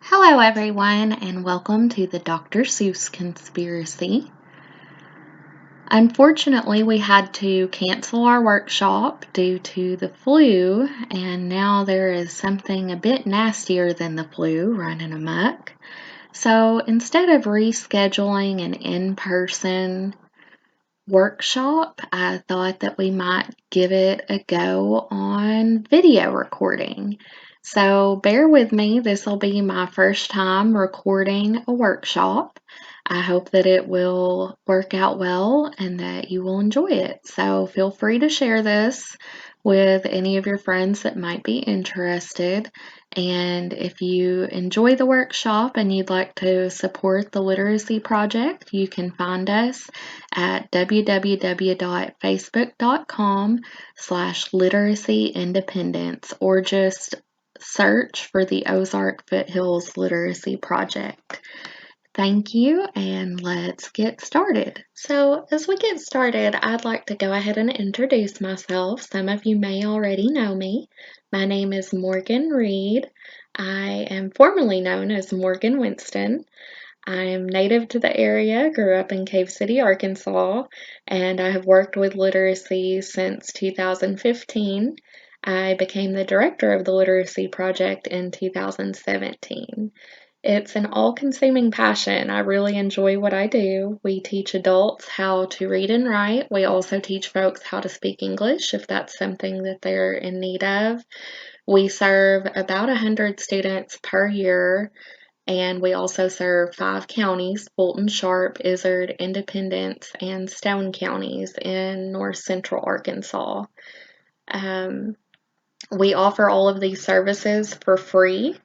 Hello, everyone, and welcome to the Dr. Seuss Conspiracy. Unfortunately, we had to cancel our workshop due to the flu, and now there is something a bit nastier than the flu running amok. So instead of rescheduling an in-person workshop, I thought that we might give it a go on video recording. So bear with me, this will be my first time recording a workshop. I hope that it will work out well and that you will enjoy it. So feel free to share this with any of your friends that might be interested. And if you enjoy the workshop and you'd like to support the Literacy Project, you can find us at www.facebook.com/literacyindependence or just search for the Ozark Foothills Literacy Project. Thank you, and let's get started. So, as we get started, I'd like to go ahead and introduce myself. Some of you may already know me. My name is Morgan Reed. I am formerly known as Morgan Winston. I am native to the area, grew up in Cave City, Arkansas, and I have worked with literacy since 2015. I became the director of the Literacy Project in 2017. It's an all-consuming passion. I really enjoy what I do. We teach adults how to read and write. We also teach folks how to speak English if that's something that they're in need of. We serve about 100 students per year, and we also serve 5 counties: Fulton, Sharp, Izard, Independence, and Stone counties in north central Arkansas. We offer all of these services for free.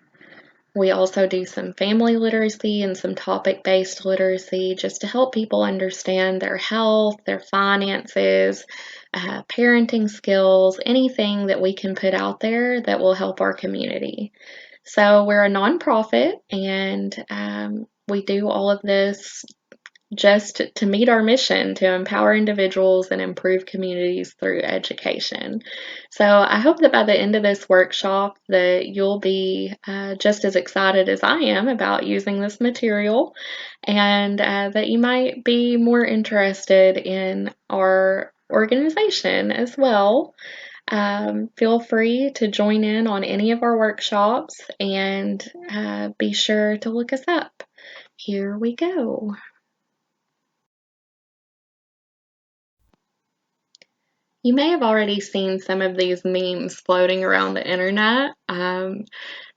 We also do some family literacy and some topic-based literacy just to help people understand their health, their finances, parenting skills, anything that we can put out there that will help our community. So we're a nonprofit, and we do all of this just to meet our mission to empower individuals and improve communities through education. So I hope that by the end of this workshop that you'll be just as excited as I am about using this material, and that you might be more interested in our organization as well. Feel free to join in on any of our workshops and be sure to look us up. Here we go. You may have already seen some of these memes floating around the internet.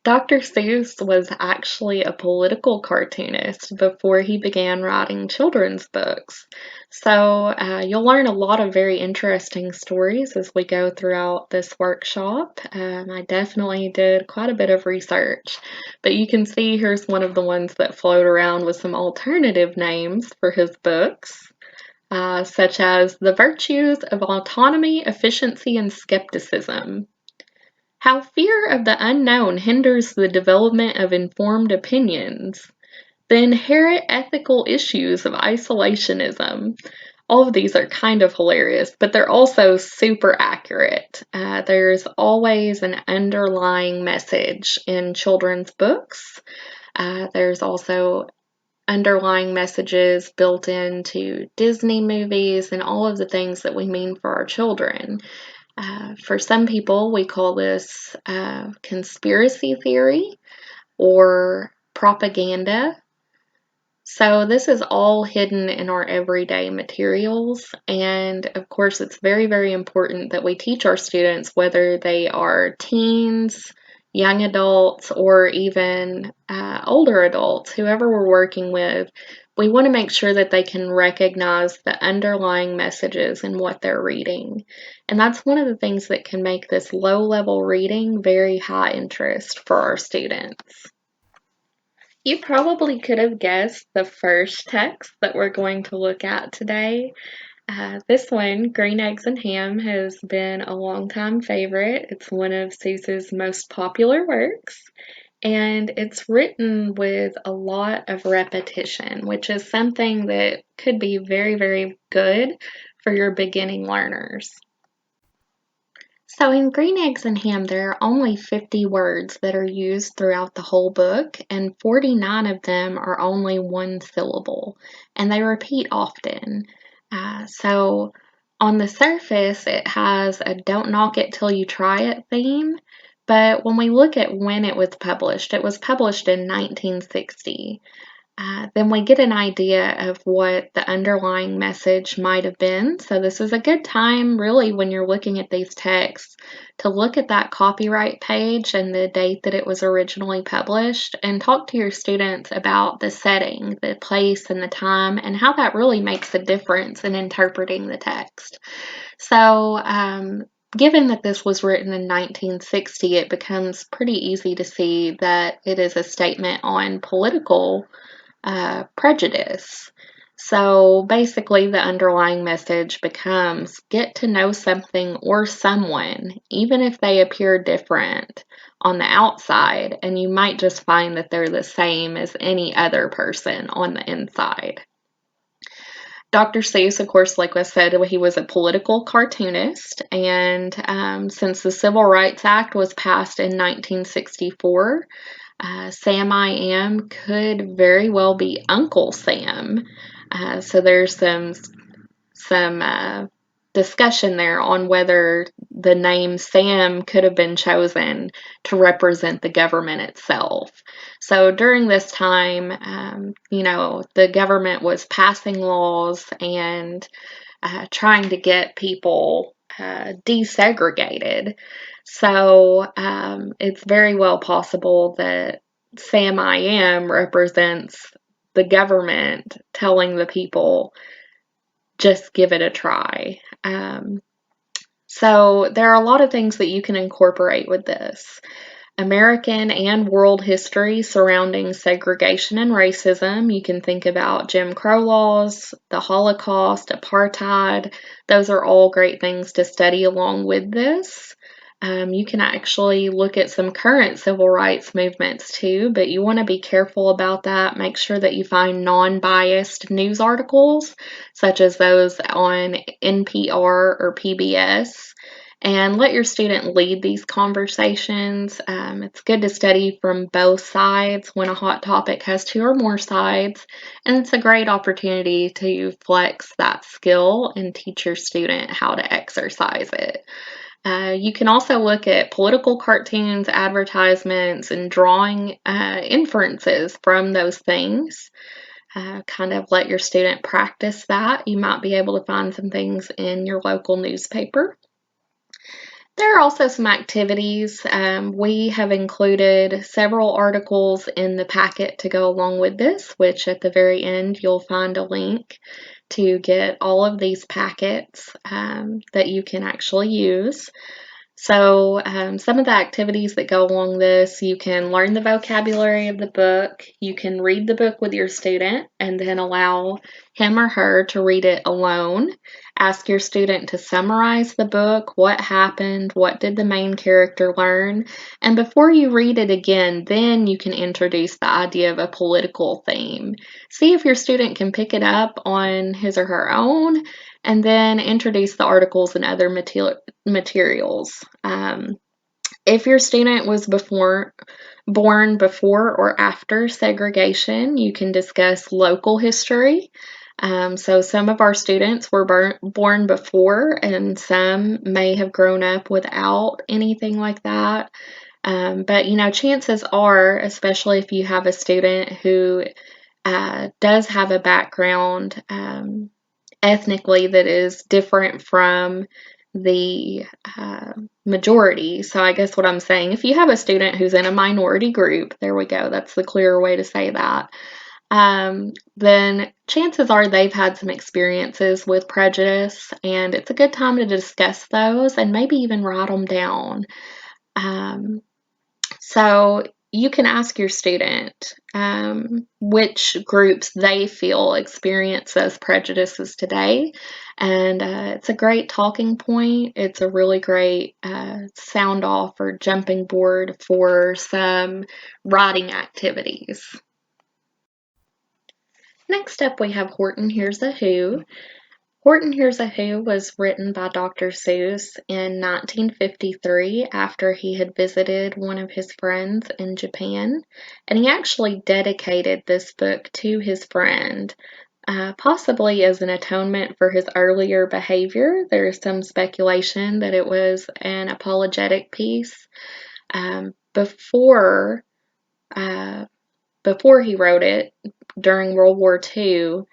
Dr. Seuss was actually a political cartoonist before he began writing children's books. So you'll learn a lot of very interesting stories as we go throughout this workshop. I definitely did quite a bit of research, but you can see here's one of the ones that float around with some alternative names for his books. Such as The Virtues of Autonomy, Efficiency, and Skepticism. How fear of the unknown hinders the development of informed opinions. The inherent ethical issues of isolationism. All of these are kind of hilarious, but they're also super accurate. There's always an underlying message in children's books. There's also underlying messages built into Disney movies and all of the things that we mean for our children. For some people, we call this conspiracy theory or propaganda. So this is all hidden in our everyday materials, and of course it's very, very important that we teach our students, whether they are teens, young adults, or even older adults, whoever we're working with, we want to make sure that they can recognize the underlying messages in what they're reading. And that's one of the things that can make this low-level reading very high interest for our students. You probably could have guessed the first text that we're going to look at today. This one, Green Eggs and Ham, has been a longtime favorite. It's one of Seuss's most popular works, and it's written with a lot of repetition, which is something that could be very, very good for your beginning learners. So in Green Eggs and Ham, there are only 50 words that are used throughout the whole book, and 49 of them are only one syllable, and they repeat often. So on the surface, it has a don't knock it till you try it theme, but when we look at when it was published in 1960. Then we get an idea of what the underlying message might have been. So, this is a good time, really, when you're looking at these texts, to look at that copyright page and the date that it was originally published, and talk to your students about the setting, the place, and the time, and how that really makes a difference in interpreting the text. So, given that this was written in 1960, it becomes pretty easy to see that it is a statement on political prejudice. So basically, the underlying message becomes get to know something or someone, even if they appear different on the outside, and you might just find that they're the same as any other person on the inside. Dr. Seuss, of course, like I said, he was a political cartoonist, and since the Civil Rights Act was passed in 1964, Sam I Am could very well be Uncle Sam. So there's some discussion there on whether the name Sam could have been chosen to represent the government itself. So during this time, the government was passing laws and trying to get people desegregated. So it's very well possible that Sam I Am represents the government telling the people, just give it a try. So there are a lot of things that you can incorporate with this. American and world history surrounding segregation and racism. You can think about Jim Crow laws, the Holocaust, apartheid. Those are all great things to study along with this. You can actually look at some current civil rights movements too, but you want to be careful about that. Make sure that you find non-biased news articles, such as those on NPR or PBS, and let your student lead these conversations. It's good to study from both sides when a hot topic has two or more sides, and it's a great opportunity to flex that skill and teach your student how to exercise it. You can also look at political cartoons, advertisements, and drawing inferences from those things. Kind of let your student practice that. You might be able to find some things in your local newspaper. There are also some activities. We have included several articles in the packet to go along with this, which at the very end you'll find a link to get all of these packets that you can actually use. So some of the activities that go along this, you can learn the vocabulary of the book, you can read the book with your student and then allow him or her to read it alone. Ask your student to summarize the book, what happened, what did the main character learn, and before you read it again, then you can introduce the idea of a political theme. See if your student can pick it up on his or her own, and then introduce the articles and other materials. If your student was born before or after segregation, you can discuss local history. So some of our students were born before, and some may have grown up without anything like that. But chances are, especially if you have a student who does have a background ethnically that is different from the majority. So I guess what I'm saying, if you have a student who's in a minority group, there we go, that's the clearer way to say that, then chances are they've had some experiences with prejudice, and it's a good time to discuss those and maybe even write them down. So you can ask your student which groups they feel experience those prejudices today, and it's a great talking point. It's a really great sound off or jumping board for some writing activities. Next up, we have Horton Hears a Who. Horton Hears a Who was written by Dr. Seuss in 1953 after he had visited one of his friends in Japan, and he actually dedicated this book to his friend, possibly as an atonement for his earlier behavior. There's some speculation that it was an apologetic piece. Before before he wrote it, during World War II,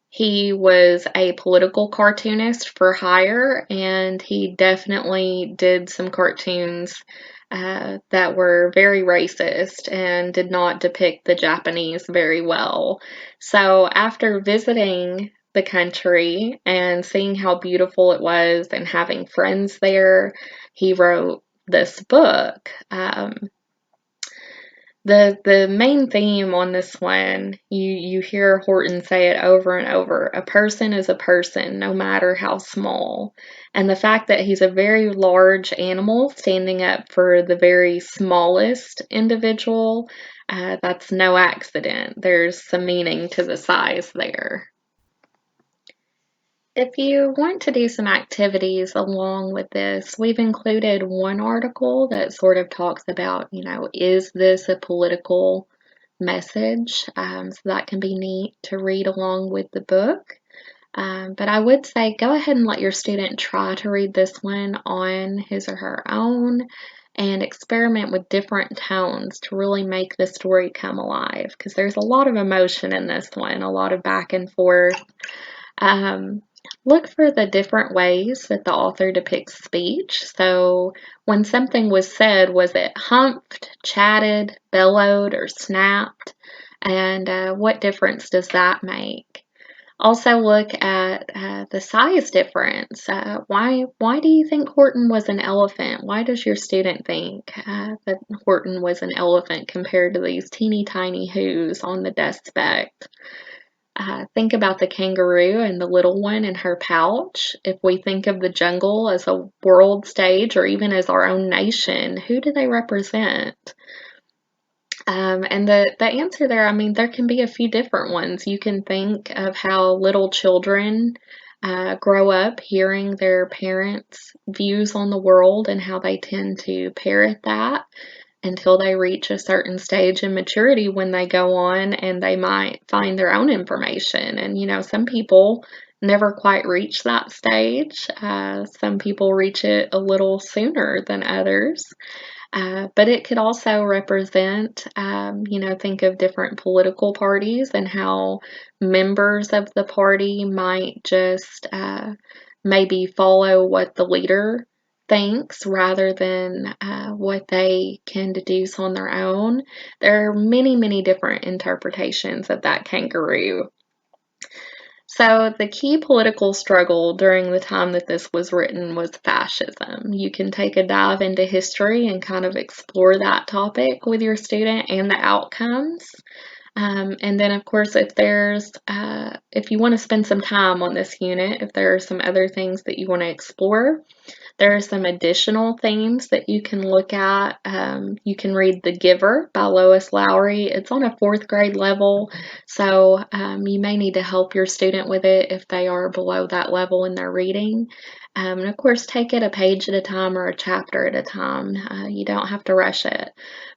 he was a political cartoonist for hire, and he definitely did some cartoons that were very racist and did not depict the Japanese very well. So, after visiting the country and seeing how beautiful it was and having friends there, he wrote this book. The main theme on this one, you hear Horton say it over and over. A person is a person, no matter how small. And the fact that he's a very large animal standing up for the very smallest individual, that's no accident. There's some meaning to the size there. If you want to do some activities along with this, we've included one article that sort of talks about, is this a political message? So that can be neat to read along with the book. But I would say go ahead and let your student try to read this one on his or her own and experiment with different tones to really make the story come alive, because there's a lot of emotion in this one, a lot of back and forth. Um, Look for the different ways that the author depicts speech. So, when something was said, was it humped, chatted, bellowed, or snapped? And what difference does that make? Also, look at the size difference. Why do you think Horton was an elephant? Why does your student think that Horton was an elephant compared to these teeny tiny who's on the desk spec? Think about the kangaroo and the little one in her pouch. If we think of the jungle as a world stage or even as our own nation, who do they represent? And the answer there, I mean, there can be a few different ones. You can think of how little children grow up hearing their parents' views on the world and how they tend to parrot that until they reach a certain stage in maturity when they go on and they might find their own information. And, some people never quite reach that stage. Some people reach it a little sooner than others. But it could also represent, think of different political parties and how members of the party might just maybe follow what the leader thinks rather than what they can deduce on their own. There are many, many different interpretations of that kangaroo. So, the key political struggle during the time that this was written was fascism. You can take a dive into history and kind of explore that topic with your student and the outcomes. And then, of course, if you want to spend some time on this unit, if there are some other things that you want to explore, there are some additional themes that you can look at. You can read The Giver by Lois Lowry. It's on a fourth grade level, so you may need to help your student with it if they are below that level in their reading. And of course, take it a page at a time or a chapter at a time. You don't have to rush it.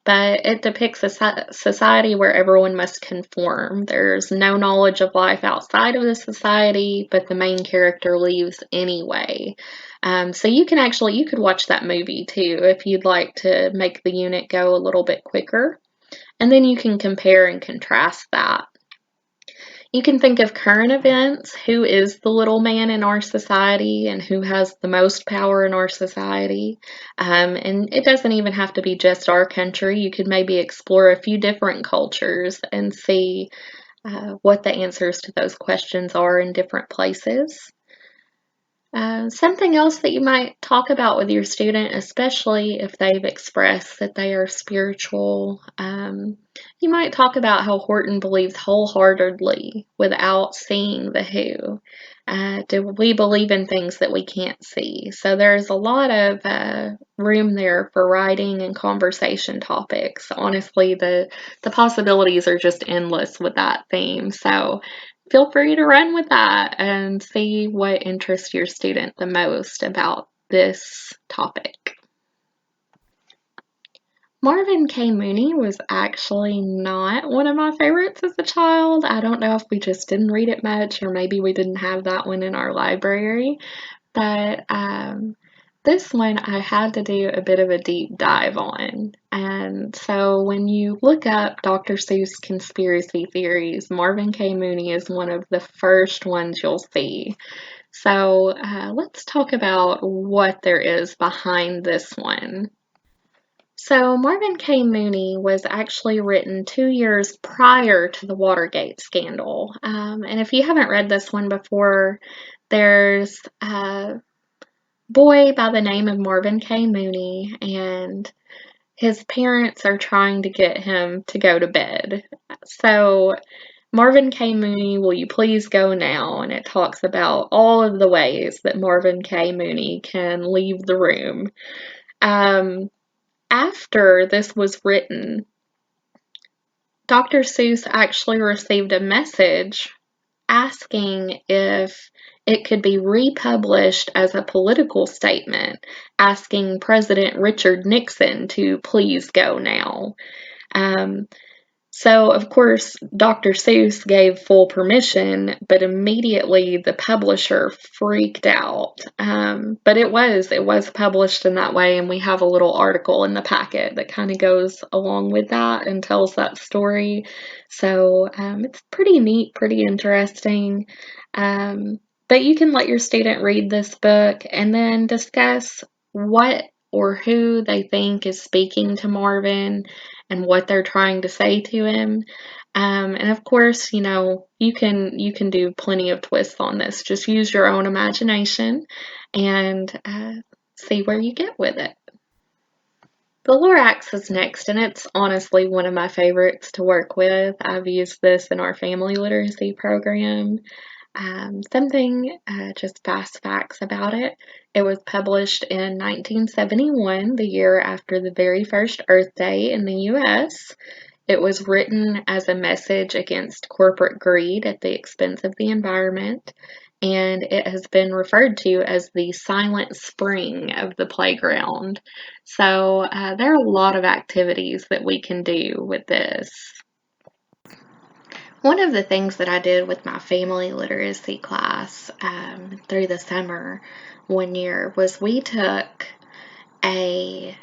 But it depicts a society where everyone must conform. There's no knowledge of life outside of the society, but the main character leaves anyway. So you could watch that movie too if you'd like to make the unit go a little bit quicker. And then you can compare and contrast that. You can think of current events. Who is the little man in our society and who has the most power in our society? And it doesn't even have to be just our country. You could maybe explore a few different cultures and see what the answers to those questions are in different places. Something else that you might talk about with your student, especially if they've expressed that they are spiritual, you might talk about how Horton believes wholeheartedly without seeing the who. Do we believe in things that we can't see? So there's a lot of room there for writing and conversation topics. Honestly, the possibilities are just endless with that theme. So feel free to run with that and see what interests your student the most about this topic. Marvin K. Mooney was actually not one of my favorites as a child. I don't know if we just didn't read it much, or maybe we didn't have that one in our library. But this one I had to do a bit of a deep dive on. And so when you look up Dr. Seuss Conspiracy Theories, Marvin K. Mooney is one of the first ones you'll see. So let's talk about what there is behind this one. So Marvin K. Mooney was actually written 2 years prior to the Watergate scandal. And if you haven't read this one before, there's a boy by the name of Marvin K. Mooney, and his parents are trying to get him to go to bed. So Marvin K. Mooney, will you please go now? And it talks about all of the ways that Marvin K. Mooney can leave the room. After this was written, Dr. Seuss actually received a message asking if it could be republished as a political statement, asking President Richard Nixon to please go now. So, of course, Dr. Seuss gave full permission, but immediately the publisher freaked out. But it was published in that way, and we have a little article in the packet that kind of goes along with that and tells that story. So it's pretty neat, pretty interesting. But you can let your student read this book and then discuss what or who they think is speaking to Marvin and what they're trying to say to him. And of course, you can do plenty of twists on this. Just use your own imagination and see where you get with it. The Lorax is next, and it's honestly one of my favorites to work with. I've used this in our family literacy program. Just fast facts about it. It was published in 1971, the year after the very first Earth Day in the U.S. It was written as a message against corporate greed at the expense of the environment, and it has been referred to as the silent spring of the playground. So there are a lot of activities that we can do with this. One of the things that I did with my family literacy class through the summer one year was we took an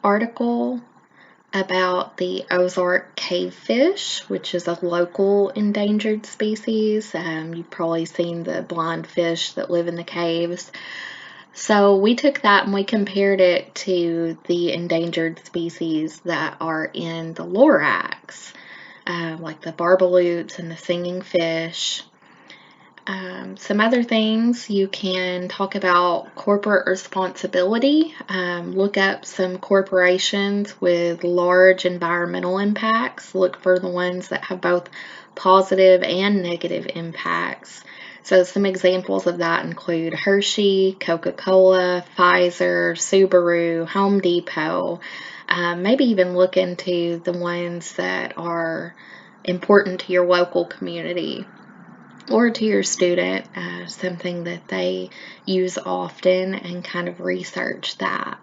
article about the Ozark cavefish, which is a local endangered species. You've probably seen the blind fish that live in the caves. So we took that and we compared it to the endangered species that are in the Lorax. Like the barbaloots and the singing fish. Some other things, you can talk about corporate responsibility. Look up some corporations with large environmental impacts. Look for the ones that have both positive and negative impacts. So some examples of that include Hershey, Coca-Cola, Pfizer, Subaru, Home Depot. Maybe even look into the ones that are important to your local community or to your student, something that they use often, and kind of research that.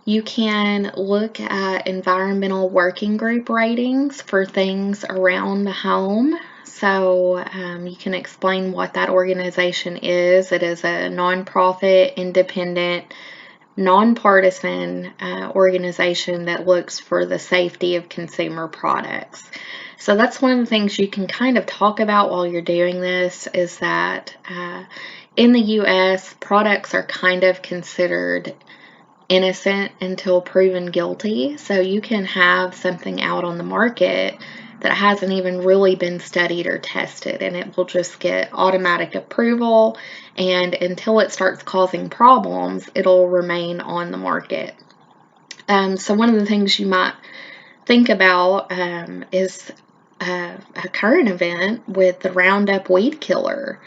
You can look at environmental working group ratings for things around the home. So you can explain what that organization is. It is a nonprofit, independent, nonpartisan organization that looks for the safety of consumer products. So that's one of the things you can kind of talk about while you're doing this, is that in the U.S., products are kind of considered innocent until proven guilty. So you can have something out on the market that hasn't even really been studied or tested, and it will just get automatic approval, and until it starts causing problems, it'll remain on the market. So one of the things you might think about is a current event with the Roundup weed killer.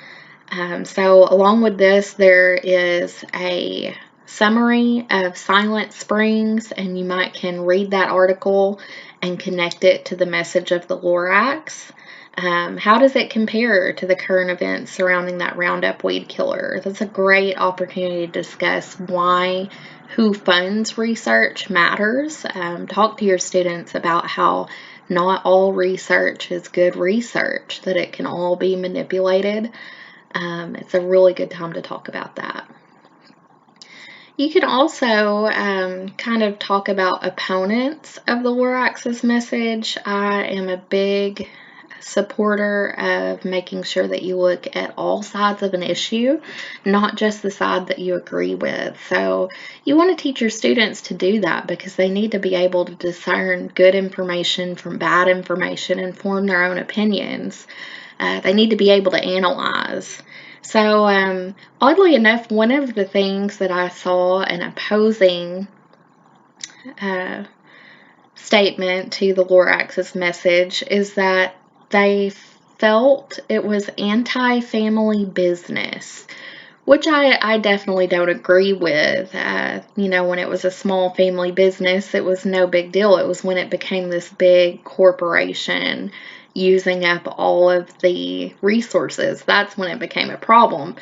So along with this, there is a summary of Silent Springs, and you might can read that article and connect it to the message of the Lorax. How does it compare to the current events surrounding that Roundup weed killer? That's a great opportunity to discuss why who funds research matters. Talk to your students about how not all research is good research, that it can all be manipulated. It's a really good time to talk about that. You can also kind of talk about opponents of the Lorax's message. I am a big supporter of making sure that you look at all sides of an issue, not just the side that you agree with. So you want to teach your students to do that because they need to be able to discern good information from bad information and form their own opinions. They need to be able to analyze. So oddly enough, one of the things that I saw an opposing statement to the Lorax's message is that they felt it was anti-family business, which I definitely don't agree with. When it was a small family business, it was no big deal. It was when it became this big corporation using up all of the resources. That's when it became a problem.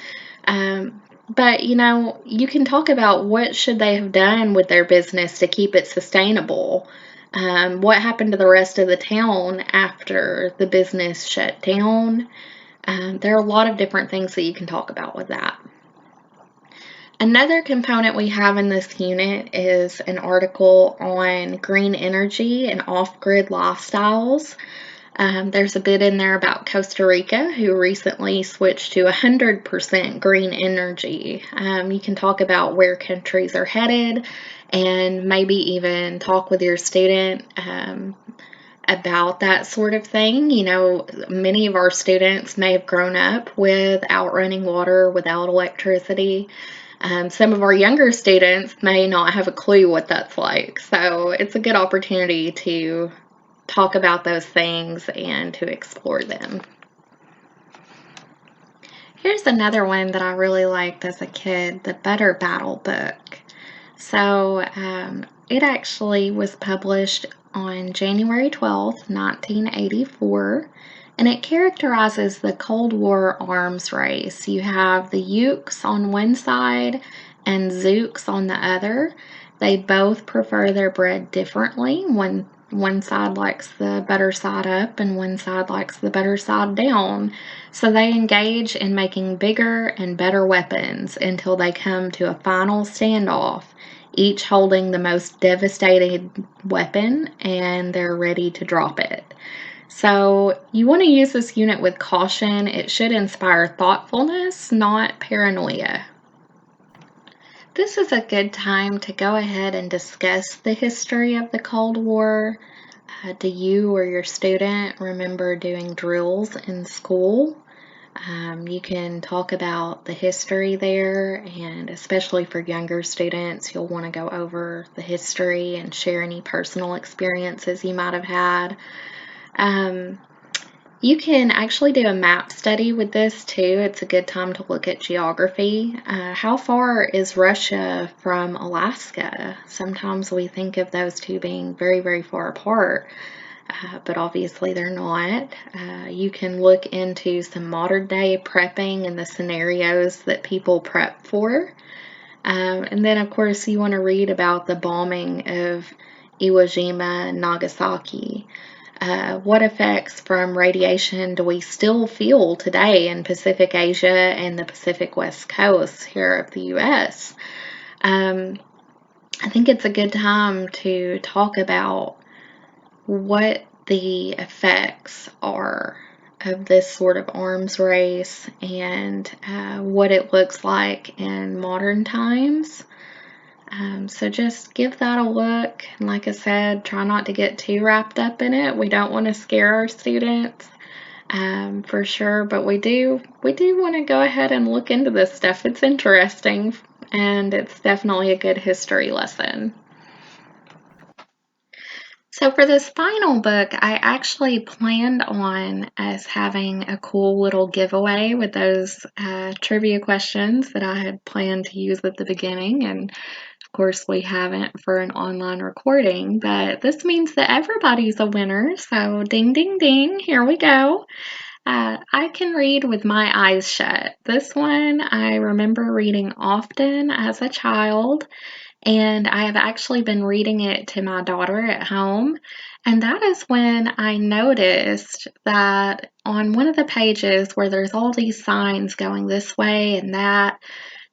But, you can talk about what should they have done with their business to keep it sustainable. What happened to the rest of the town after the business shut down? There are a lot of different things that you can talk about with that. Another component we have in this unit is an article on green energy and off-grid lifestyles. There's a bit in there about Costa Rica, who recently switched to 100% green energy. You can talk about where countries are headed and maybe even talk with your student about that sort of thing. Many of our students may have grown up without running water, without electricity. Some of our younger students may not have a clue what that's like. So it's a good opportunity to talk about those things and to explore them. Here's another one that I really liked as a kid, the Butter Battle book. So it actually was published on January 12th, 1984, and it characterizes the Cold War arms race. You have the Ukes on one side and Zooks on the other. They both prefer their bread differently. One side likes the butter side up and one side likes the butter side down. So they engage in making bigger and better weapons until they come to a final standoff, each holding the most devastating weapon, and they're ready to drop it. So you want to use this unit with caution. It should inspire thoughtfulness, not paranoia. This is a good time to go ahead and discuss the history of the Cold War. Do you or your student remember doing drills in school? You can talk about the history there, and especially for younger students, you'll want to go over the history and share any personal experiences you might have had. You can actually do a map study with this too. It's a good time to look at geography. How far is Russia from Alaska? Sometimes we think of those two being very, very far apart, but obviously they're not. You can look into some modern day prepping and the scenarios that people prep for. And then, of course, you want to read about the bombing of Iwo Jima and Nagasaki. What effects from radiation do we still feel today in Pacific Asia and the Pacific West Coast here of the U.S.? I think it's a good time to talk about what the effects are of this sort of arms race and what it looks like in modern times. So just give that a look. And like I said, try not to get too wrapped up in it. We don't want to scare our students for sure, but we do want to go ahead and look into this stuff. It's interesting, and it's definitely a good history lesson. So for this final book, I actually planned on us having a cool little giveaway with those trivia questions that I had planned to use at the beginning. And of course, we haven't for an online recording, but this means that everybody's a winner. So ding, ding, ding, here we go. I can read with my eyes shut. This one I remember reading often as a child, and I have actually been reading it to my daughter at home. And that is when I noticed that on one of the pages where there's all these signs going this way and that,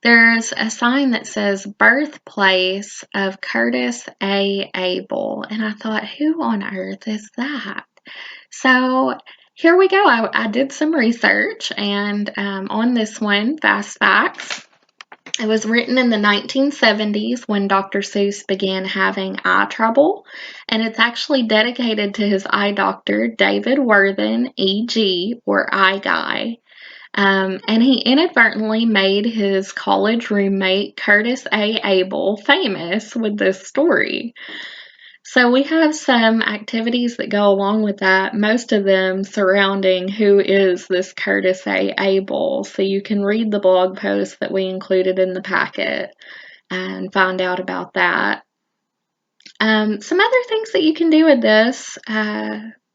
there's a sign that says Birthplace of Curtis A. Abel. And I thought, who on earth is that? So here we go. I did some research, and on this one, Fast Facts. It was written in the 1970s when Dr. Seuss began having eye trouble, and it's actually dedicated to his eye doctor, David Worthen, E.G., or Eye Guy. And he inadvertently made his college roommate, Curtis A. Abel, famous with this story. So we have some activities that go along with that, most of them surrounding who is this Curtis A. Abel. So you can read the blog post that we included in the packet and find out about that. Some other things that you can do with this,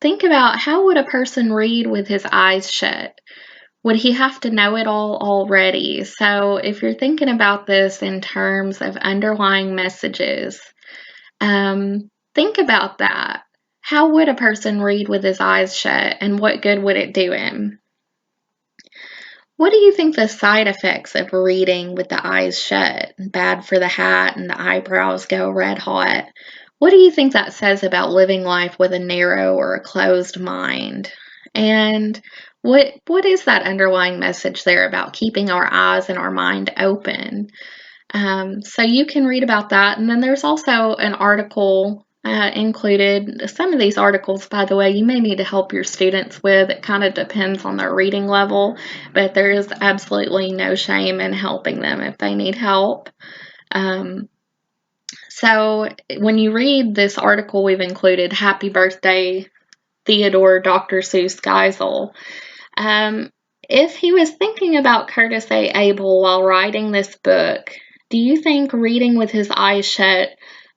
think about how would a person read with his eyes shut? Would he have to know it all already? So if you're thinking about this in terms of underlying messages, think about that. How would a person read with his eyes shut, and what good would it do him? What do you think the side effects of reading with the eyes shut? Bad for the hat and the eyebrows go red hot. What do you think that says about living life with a narrow or a closed mind? And what is that underlying message there about keeping our eyes and our mind open? So you can read about that. And then there's also an article included. Some of these articles, by the way, you may need to help your students with. It kind of depends on their reading level, but there is absolutely no shame in helping them if they need help. So when you read this article we've included, Happy Birthday, Theodore Dr. Seuss Geisel, if he was thinking about Curtis A. Abel while writing this book, do you think reading with his eyes shut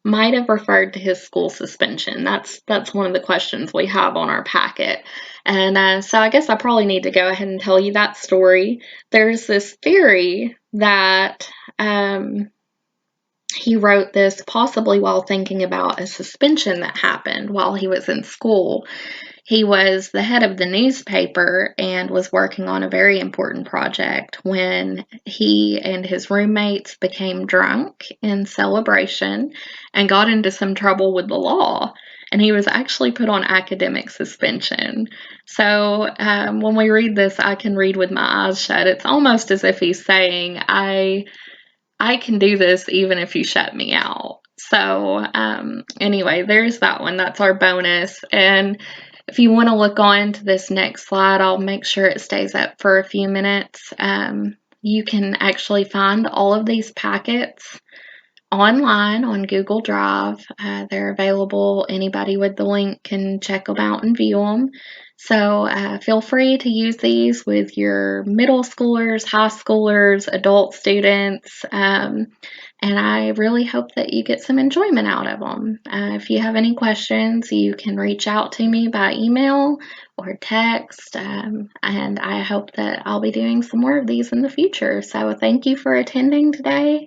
might have referred to his school suspension? That's one of the questions we have on our packet. And so I guess I probably need to go ahead and tell you that story. There's this theory that he wrote this possibly while thinking about a suspension that happened while he was in school. He was the head of the newspaper and was working on a very important project when he and his roommates became drunk in celebration and got into some trouble with the law. And he was actually put on academic suspension. So when we read this, I can read with my eyes shut. It's almost as if he's saying, I can do this even if you shut me out. So anyway, there's that one. That's our bonus. And if you want to look on to this next slide, I'll make sure it stays up for a few minutes. You can actually find all of these packets online on Google Drive. They're available. Anybody with the link can check them out and view them. So feel free to use these with your middle schoolers, high schoolers, adult students, and I really hope that you get some enjoyment out of them. If you have any questions, you can reach out to me by email or text, and I hope that I'll be doing some more of these in the future. So thank you for attending today,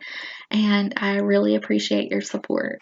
and I really appreciate your support.